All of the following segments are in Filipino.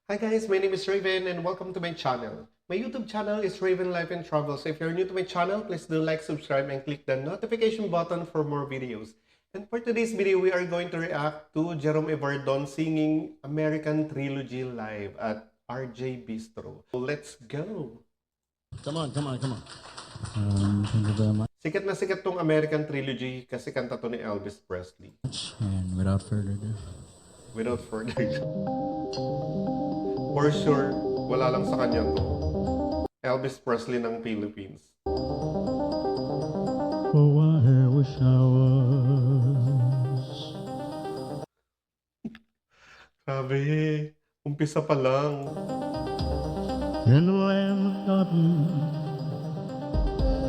Hi guys, my name is Raven and welcome to my channel. My YouTube channel is Raven Life and Travel. So if you're new to my channel, please do like, subscribe, and click the notification button for more videos. And for today's video, we are going to react to Jerome Everdon singing American Trilogy live at RJ Bistro. So let's go! Come on. Thank you very much. Sikat na sikat tong American Trilogy kasi kanta to ni Elvis Presley. And without further ado, Without further ado. For sure, wala lang sa kanya to. Elvis Presley ng Philippines. oh, I wish I was. Grabe, umpisa pa lang. In the land of cotton,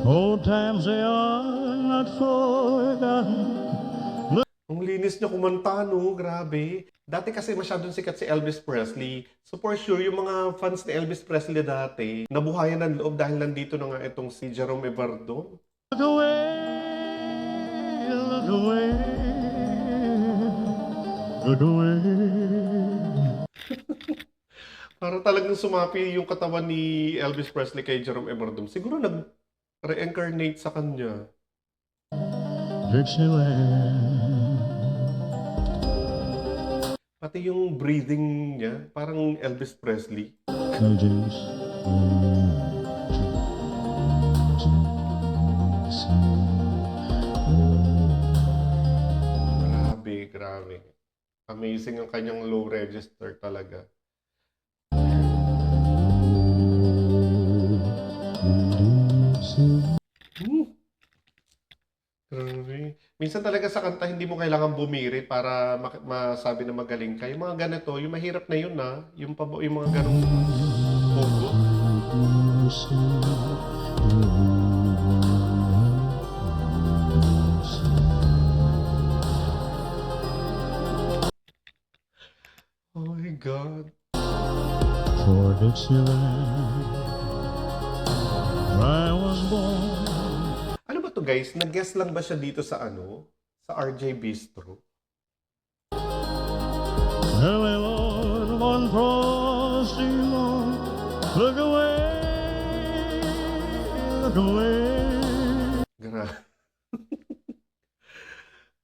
old times they are not forgotten. Ang linis niya kumanta, no? Grabe. Dati kasi masyadong sikat si Elvis Presley. So for sure, yung mga fans ni Elvis Presley dati, nabuhayan ng loob dahil nandito na nga itong si Jerome Everdon. Look away, look away, look away. Para talagang sumapi yung katawan ni Elvis Presley kay Jerome Everdon. Siguro nag-reincarnate sa kanya. Dixieland. Pati yung breathing niya, parang Elvis Presley. Grabe. Amazing ang kanyang low register talaga. Grabe. Minsan talaga sa kanta, hindi mo kailangan bumiri para masabi na magaling ka. Yung mga ganito, yung mahirap na yun na, yung mga ganong hugot. Oh my God. For Dixieland, I was born. Ano ba to guys? Nag-guest lang ba siya dito sa Sa RJ Bistro? Early Lord, one frosty morn, look away, look away. Grabe.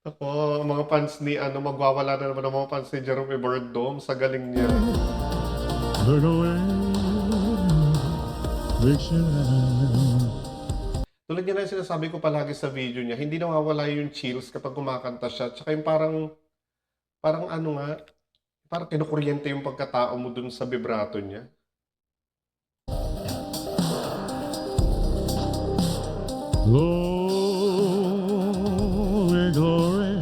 Ako, mga fans ni magwawala na naman ang mga fans ni Jerome Everdon sa galing niya. Look away, Dixieland. Tulad niya na yung sinasabi ko palagi sa video niya, hindi nawawala yung chills kapag kumakanta siya. Tsaka yung parang parang kinukuryente yung pagkatao mo dun sa vibrato niya. Glory, glory.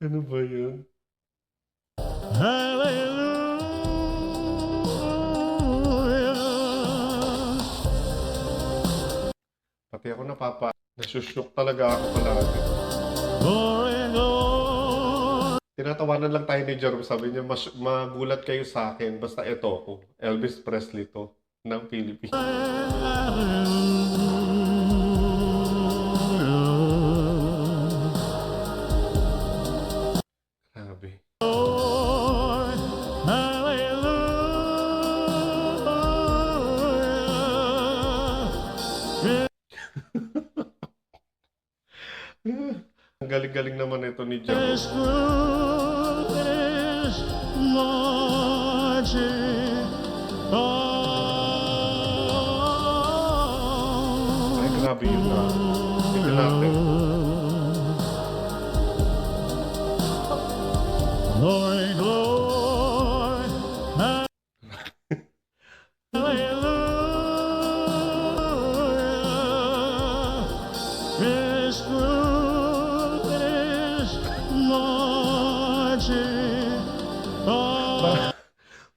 Ano ba yun? Pati ako nasusyok talaga ako palagi. Glory, glory. Tinatawanan lang tayo ni Jerome, sabi niya, magulat kayo sa akin, basta ito ako, Elvis Presley to, ng Philippines. Grabe. Ang galing-galing naman ito ni Jerome. Ay, grabe yun na. Tignan natin. Glory, glory, hallelujah. His truth is marching on.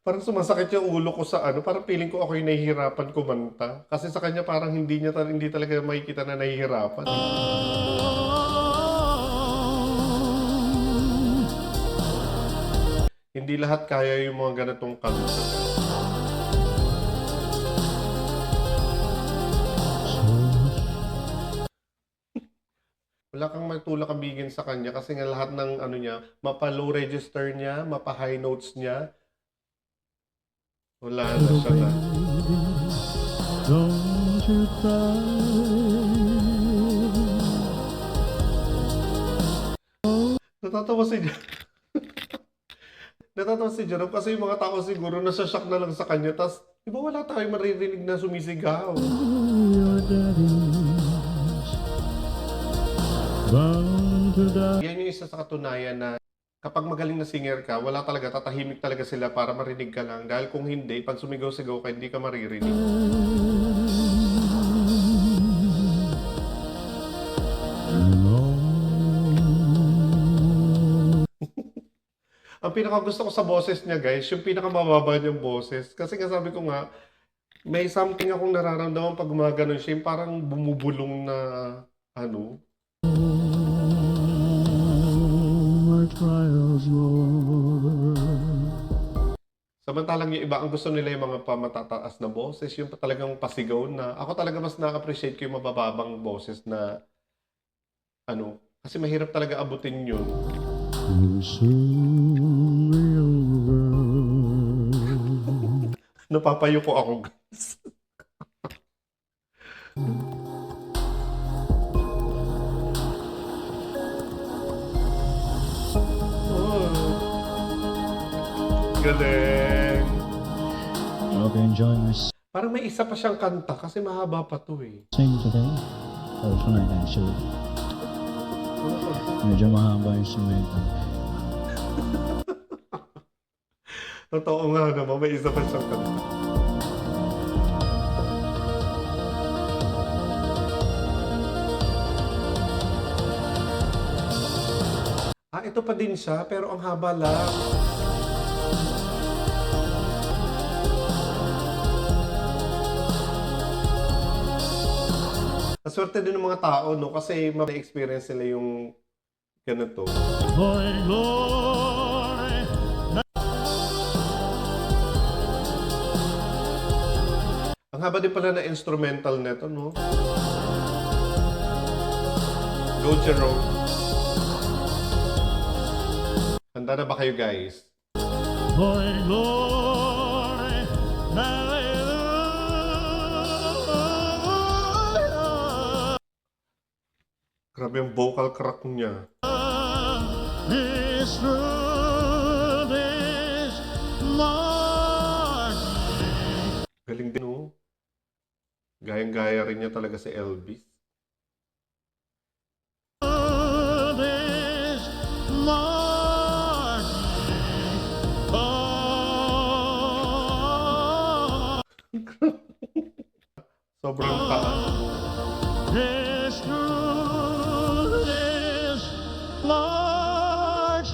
Parang sumasakit yung ulo ko sa parang feeling ko ako yung nahihirapan kumanta. Kasi sa kanya parang hindi talaga makikita na nahihirapan. Hindi lahat kaya yung mga ganitong kanta. Wala kang makitulak ang bigin sa kanya kasi nga lahat ng ano niya, mapa-low register niya, mapa-high notes niya. Wala na siya na. Don't you Natatawa si Natatawa si Jerome kasi yung mga tao siguro nasa-shock na lang sa kanya. Tapos, di ba wala tayong maririnig na sumisigaw? your daddy's bound to die. Yan yung isa sa katunayan na kapag magaling na singer ka, wala talaga, tatahimik talaga sila para marinig ka lang. Dahil kung hindi, pag sumigaw-sigaw ka, hindi ka maririnig. Ang pinakagusto ko sa boses niya, guys, yung pinakamababa niyang boses. Kasi nga sabi ko nga, may something akong nararamdaman pag gumaganon siya, yung parang bumubulong na, ano. My trials, Lord. Samantalang yung iba, ang gusto nila yung mga pamatataas na boses, yung talagang pasigaw na. Ako talaga mas na-appreciate ko yung mabababang boses na, ano, kasi mahirap talaga abutin yun. Will soon be over. Napapayuko ako, guys. Galing. I hope you enjoy my Parang may isa pa siyang kanta kasi mahaba pa to eh. sing today. Oh, tonight actually. Medyo mahaba yung instrumento. Totoo nga naman, may isa pa siyang kanta. Ito pa din siya, pero ang haba lang. Maswerte din ng mga tao, no? Kasi ma-experience nila yung ganito. Glory, glory. Ang haba din pala na instrumental neto, no? Go, Jerome. Handa na ba kayo, guys? Glory, glory. Grabe yung vocal crack niya. This truth is Lord. Galing din, no? Gayang-gaya rin niya talaga si Elvis. Truth is Lord. Oh, Sobrang taas. this truth is Lord.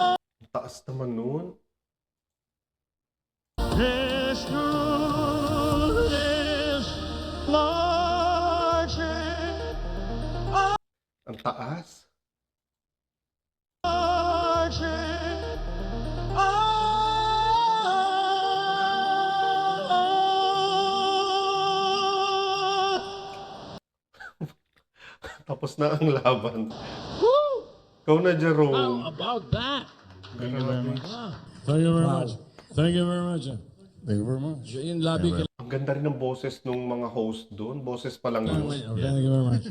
Oh, Taas naman nun. this truth is Lord. Ang taas. Tapos na ang laban. Ikaw na, Jerome. How about that? Thank you very much. Thank you very much. Thank you very much. Thank you very much. Yung labi ka Ang ganda rin ng boses ng mga host doon. Boses pa lang yun. Thank you very much.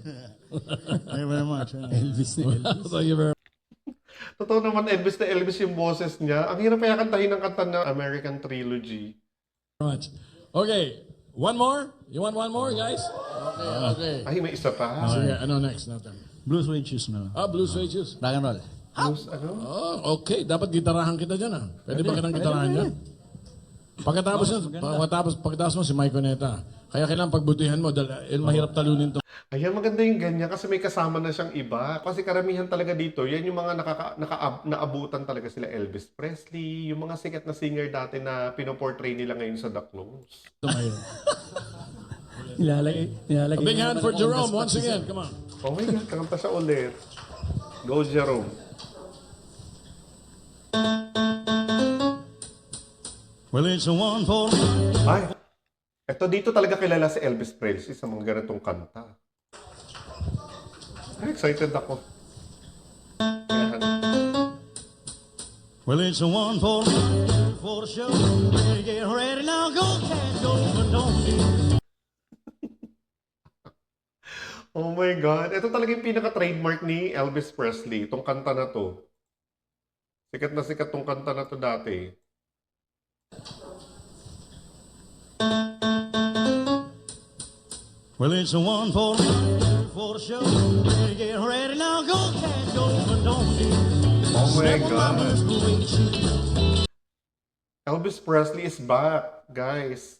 Thank you very much. Elvis. Thank you very Totoo naman, Elvis na Elvis yung boses niya. Ang hirap kaya kantahin ng kanta ng American Trilogy. much. Okay, one more? You want one more, guys? Okay. Ay, may isa pa. Sige, ano next natin? Blue Suede Shoes na. Blue Suede Shoes. Rock and roll. Blues, ano? Oh, okay. Dapat gitarahan kita dyan, ah. Pwede ba kitang gitarahan dyan? Pagkatapos yan, pagkatapos mo si Mike Coneta. Kaya kailangan pagbutihan mo dahil mahirap talunin to. Ayan, maganda yung ganyan kasi may kasama na siyang iba. Kasi karamihan talaga dito, yan yung mga naabutan talaga sila Elvis Presley, yung mga sikat na singer dati na pinoportray nila ngayon sa The Close. Nilalagay A big hand for Jerome once again. Come on. Oh my God, kanta siya ulit. Go, Jerome. Well, it's a one for Ay, Ito dito talaga kilala si Elvis Presley sa mga ganitong kanta. Excited ako. Ayan. Well, it's a one for the show. Better get ready now, go, can't go, but don't be. Oh my God. Ito talaga yung pinaka-trademark ni Elvis Presley. Itong kanta na to. Sikat na sikat tong kanta na to dati. Well, it's a one for the show. Better get ready now, go, can't go, but don't be. Oh my Step on my God. blue suede shoes. Elvis Presley is back, guys.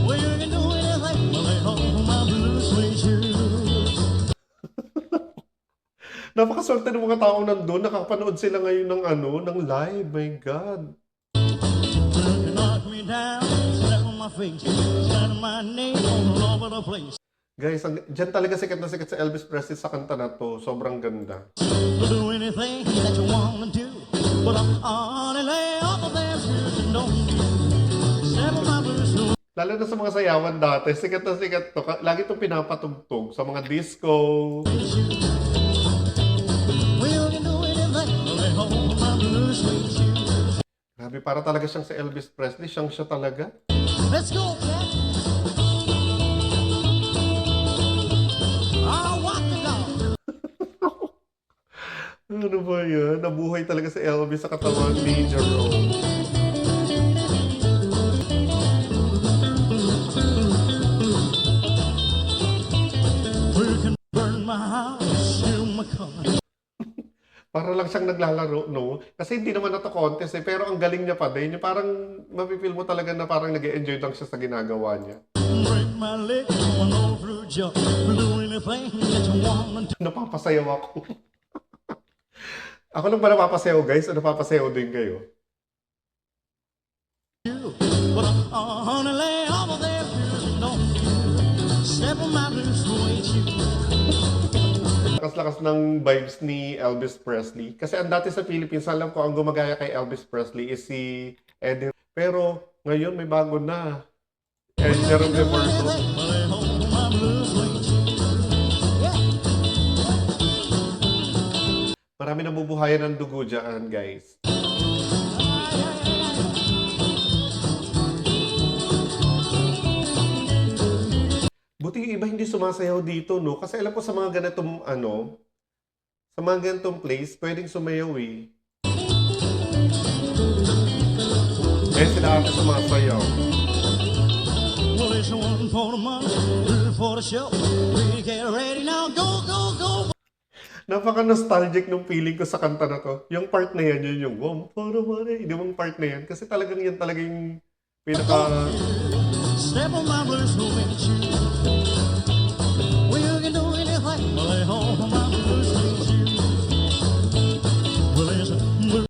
Well, you can do anything, but lay hold my blue suede shoes. Napakaswerte ng mga tao nandun. Nakapanood sila ngayon ng ng live. My God. You knock me down, step on my face, sign my name all over the place. Guys, dyan talaga sikat na sikat sa Elvis Presley sa kanta na to. Sobrang ganda. Do anything that you wanna do, but I'm on and lay off of them shoes and don't step on my blue suede Lalo na sa mga sayawan dati. Sikat na sikat to. Lagi itong pinapatugtog sa mga disco. shoes. Well, you can do anything, but lay hold my blue suede shoes. Grabe, para talaga siyang si Elvis Presley. Siyang siya talaga. Let's go, cat. I'll walk the dog. Ano ba yan? Nabuhay talaga si Elvis sa katawan ni Jerome. We can burn my house, steal my car. Para lang siyang naglalaro, no? Kasi hindi naman na to contest eh. Pero ang galing niya pa din. Yung parang mapipil mo talaga na parang nag-enjoy lang siya sa ginagawa niya. Break my leg, going all through junk. Do anything that you want to Napapasayaw ako. Ako lang ba napapasayaw, guys? O napapasayaw din kayo? do. But honey, lay off of their shoes and don't step on my blue suede shoes. Lakas-lakas ng vibes ni Elvis Presley. Kasi ang dati sa Philippines, alam ko, ang gumagaya kay Elvis Presley is si Eddie. Pero ngayon may bago na. Jerome Evardo. Lay hold my blue suede shoes. Yeah. Marami nabubuhayan ng dugo dyan, guys. Buti yung iba hindi sumasayaw dito, no? Kasi alam ko sa mga ganitong, sa mga ganitong place, pwedeng sumayaw eh. Eh, sila ate sumasayaw. Well, it's one for the money, two for the show. We get ready now, go, go, go. Napaka-nostalgic nung feeling ko sa kanta na to. Yung part na yan, yun yung one for the money. Hindi mong part na yan. Kasi talagang yan talaga yung pinaka... Step on my blue suede shoes. Well, you can do anything, but lay hold on my blue suede shoes. Well, it's a blue.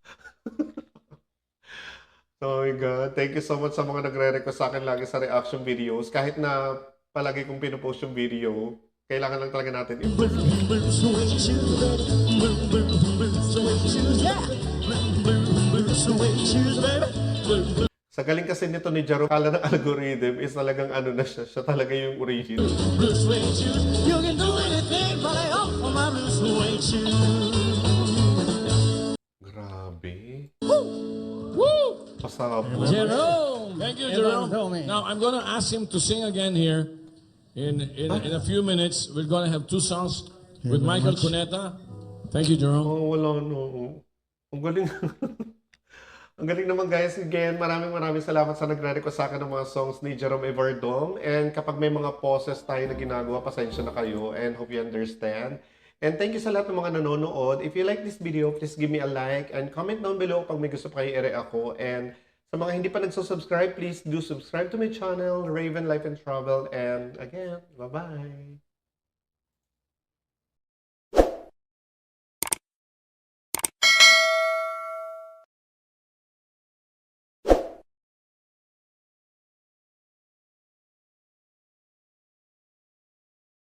Oh my God. Thank you so much sa mga nagre-request sa akin lagi sa reaction videos. Kahit na palagi kong pinupost yung video, kailangan lang talaga natin Blue, blue suede shoes, baby. Blue, blue, blue suede shoes, yeah. Blue, blue, blue suede shoes, baby. Blue, blue, Sa galing kasi nito ni Jaro, kala ng algorithm is talagang na siya. Siya talaga yung original. blue suede shoes. You can do anything, but lay off on my blue suede shoes. Grabe. Woo! Pasabog. Jerome! Thank you, Jerome. Jerome. Now, I'm going to ask him to sing again here. In a few minutes, we're going to have two songs with Michael Cuneta. Thank you, Jerome. Oh, wala no. Ang galing. Ang galing naman guys. Again, maraming salamat sa nagre-request sa akin ng mga songs ni Jerome Everdong. And kapag may mga poses tayo na ginagawa, pasensya na kayo and hope you understand. And thank you sa lahat ng mga nanonood. If you like this video, please give me a like and comment down below pag may gusto pa kayo i-react ako. And sa mga hindi pa nagsusubscribe, please do subscribe to my channel, Raven Life and Travel. And again, bye-bye!